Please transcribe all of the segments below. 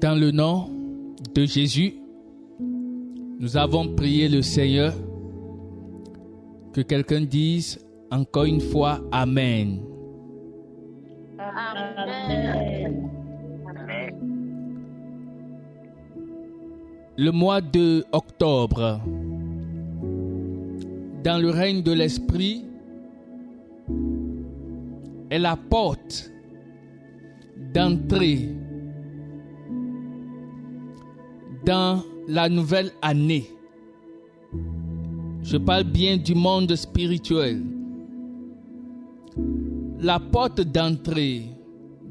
Dans le nom de Jésus, nous avons prié le Seigneur. Que quelqu'un dise encore une fois Amen. Amen. Le mois de octobre, dans le règne de l'Esprit, est la porte d'entrée dans la nouvelle année. Je parle bien du monde spirituel. La porte d'entrée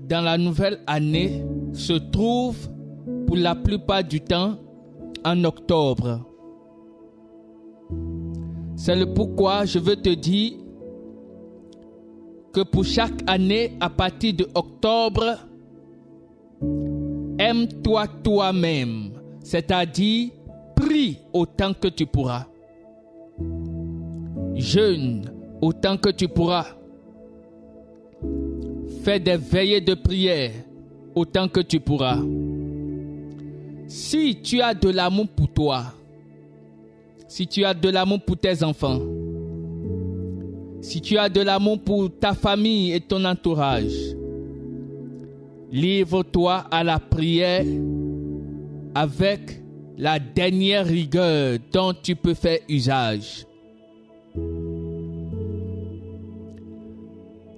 dans la nouvelle année se trouve pour la plupart du temps en octobre. C'est le pourquoi je veux te dire que pour chaque année à partir de octobre, aime-toi toi-même, c'est-à-dire prie autant que tu pourras. Jeûne autant que tu pourras. Fais des veillées de prière autant que tu pourras. Si tu as de l'amour pour toi, si tu as de l'amour pour tes enfants, si tu as de l'amour pour ta famille et ton entourage, livre-toi à la prière avec la dernière rigueur dont tu peux faire usage.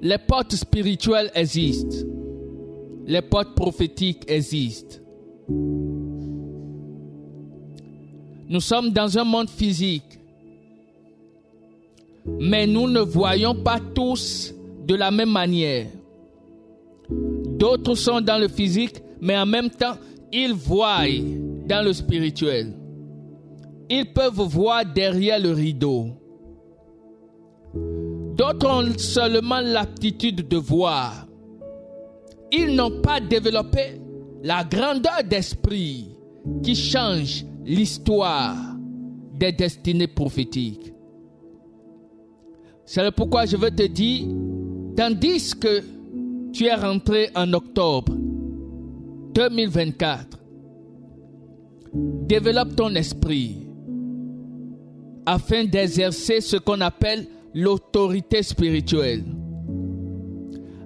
Les portes spirituelles existent. Les portes prophétiques existent. Nous sommes dans un monde physique, mais nous ne voyons pas tous de la même manière. D'autres sont dans le physique, mais en même temps, ils voient dans le spirituel. Ils peuvent voir derrière le rideau. D'autres ont seulement l'aptitude de voir. Ils n'ont pas développé la grandeur d'esprit qui change l'histoire des destinées prophétiques. C'est pourquoi je veux te dire, tandis que tu es rentré en octobre 2024, développe ton esprit afin d'exercer ce qu'on appelle l'autorité spirituelle.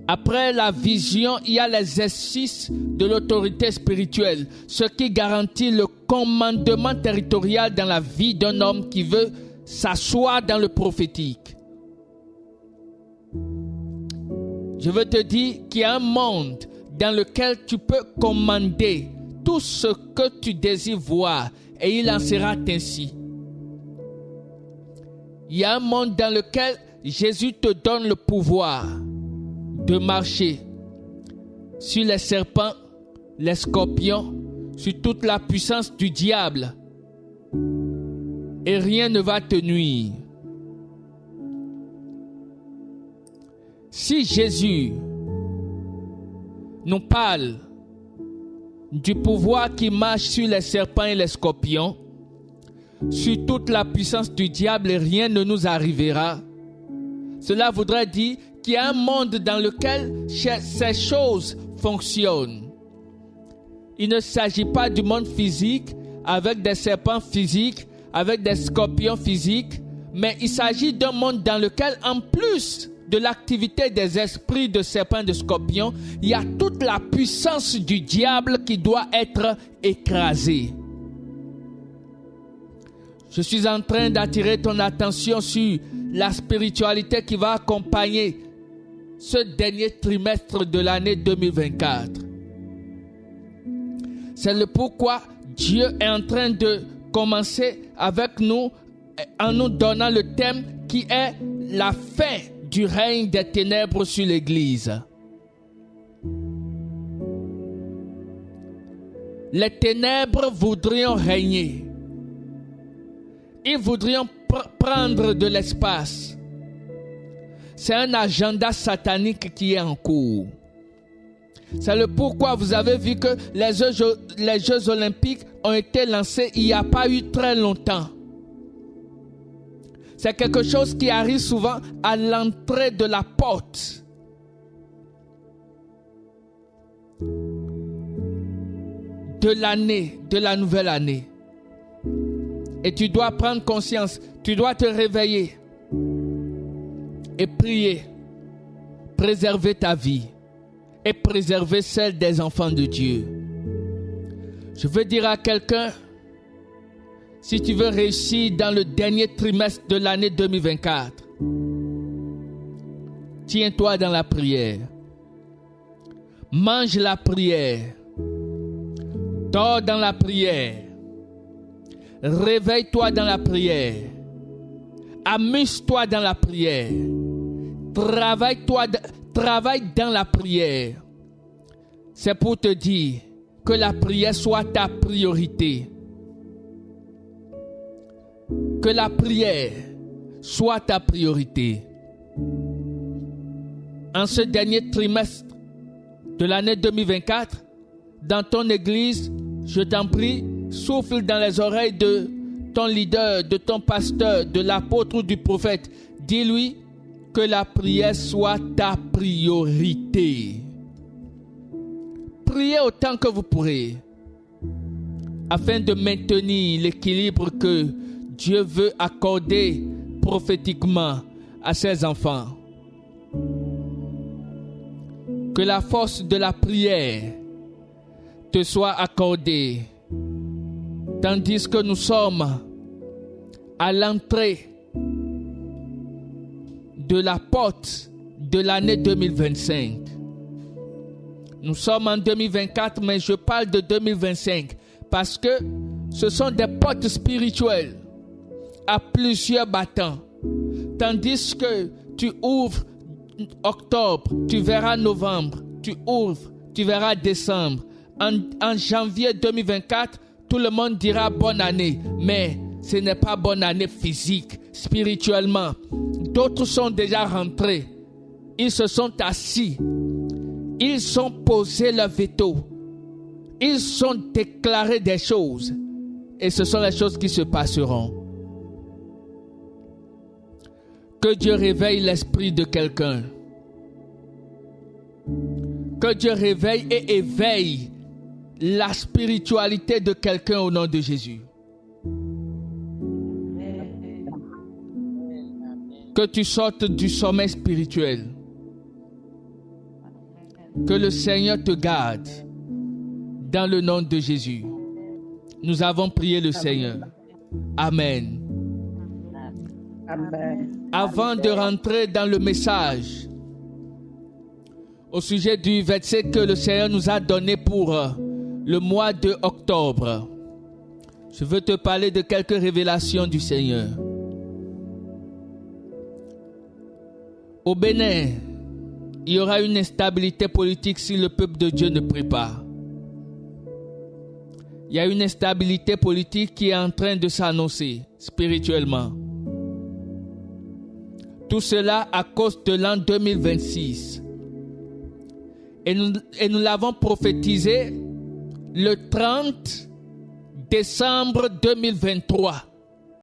Après la vision, il y a l'exercice de l'autorité spirituelle, ce qui garantit le commandement territorial dans la vie d'un homme qui veut s'asseoir dans le prophétique. Je veux te dire qu'il y a un monde dans lequel tu peux commander tout ce que tu désires voir et il en sera ainsi. Il y a un monde dans lequel Jésus te donne le pouvoir de marcher sur les serpents, les scorpions, sur toute la puissance du diable. Et rien ne va te nuire. Si Jésus nous parle du pouvoir qui marche sur les serpents et les scorpions, sur toute la puissance du diable et rien ne nous arrivera, cela voudrait dire qu'il y a un monde dans lequel ces choses fonctionnent. Il ne s'agit pas du monde physique avec des serpents physiques, avec des scorpions physiques, mais il s'agit d'un monde dans lequel, en plus de l'activité des esprits de serpents et de scorpions, il y a toute la puissance du diable qui doit être écrasée. Je suis en train d'attirer ton attention sur la spiritualité qui va accompagner ce dernier trimestre de l'année 2024. C'est le pourquoi Dieu est en train de commencer avec nous en nous donnant le thème qui est la fin du règne des ténèbres sur l'Église. Les ténèbres voudraient régner. Ils voudraient prendre de l'espace. C'est un agenda satanique qui est en cours. C'est le pourquoi vous avez vu que les Jeux Olympiques ont été lancés il n'y a pas eu très longtemps. C'est quelque chose qui arrive souvent à l'entrée de la porte. de l'année, de la nouvelle année. Et tu dois prendre conscience, tu dois te réveiller et prier, préserver ta vie et préserver celle des enfants de Dieu. Je veux dire à quelqu'un, si tu veux réussir dans le dernier trimestre de l'année 2024, tiens-toi dans la prière. Mange la prière. Dors dans la prière. Réveille-toi dans la prière. Amuse-toi dans la prière. Travaille dans la prière. C'est pour te dire que la prière soit ta priorité. Que la prière soit ta priorité. En ce dernier trimestre de l'année 2024, dans ton église, je t'en prie, souffle dans les oreilles de ton leader, de ton pasteur, de l'apôtre ou du prophète. Dis-lui que la prière soit ta priorité. Priez autant que vous pourrez, afin de maintenir l'équilibre que Dieu veut accorder prophétiquement à ses enfants. Que la force de la prière te soit accordée, tandis que nous sommes à l'entrée de la porte de l'année 2025. Nous sommes en 2024, mais je parle de 2025 parce que ce sont des portes spirituelles à plusieurs battants. Tandis que tu ouvres octobre, tu verras novembre, tu ouvres, tu verras décembre. En janvier 2024, tout le monde dira bonne année, mais ce n'est pas bonne année physique, spirituellement. D'autres sont déjà rentrés. Ils se sont assis. Ils ont posé leur veto. Ils ont déclaré des choses. Et ce sont les choses qui se passeront. Que Dieu réveille l'esprit de quelqu'un. Que Dieu réveille et éveille la spiritualité de quelqu'un au nom de Jésus. Que tu sortes du sommeil spirituel. Que le Seigneur te garde dans le nom de Jésus. Nous avons prié le Seigneur. Amen. Amen. Avant de rentrer dans le message au sujet du verset que le Seigneur nous a donné pour le mois de octobre, je veux te parler de quelques révélations du Seigneur. Au Bénin, il y aura une instabilité politique si le peuple de Dieu ne prie pas. Il y a une instabilité politique qui est en train de s'annoncer spirituellement. Tout cela à cause de l'an 2026. Et nous l'avons prophétisé le 30 décembre 2023.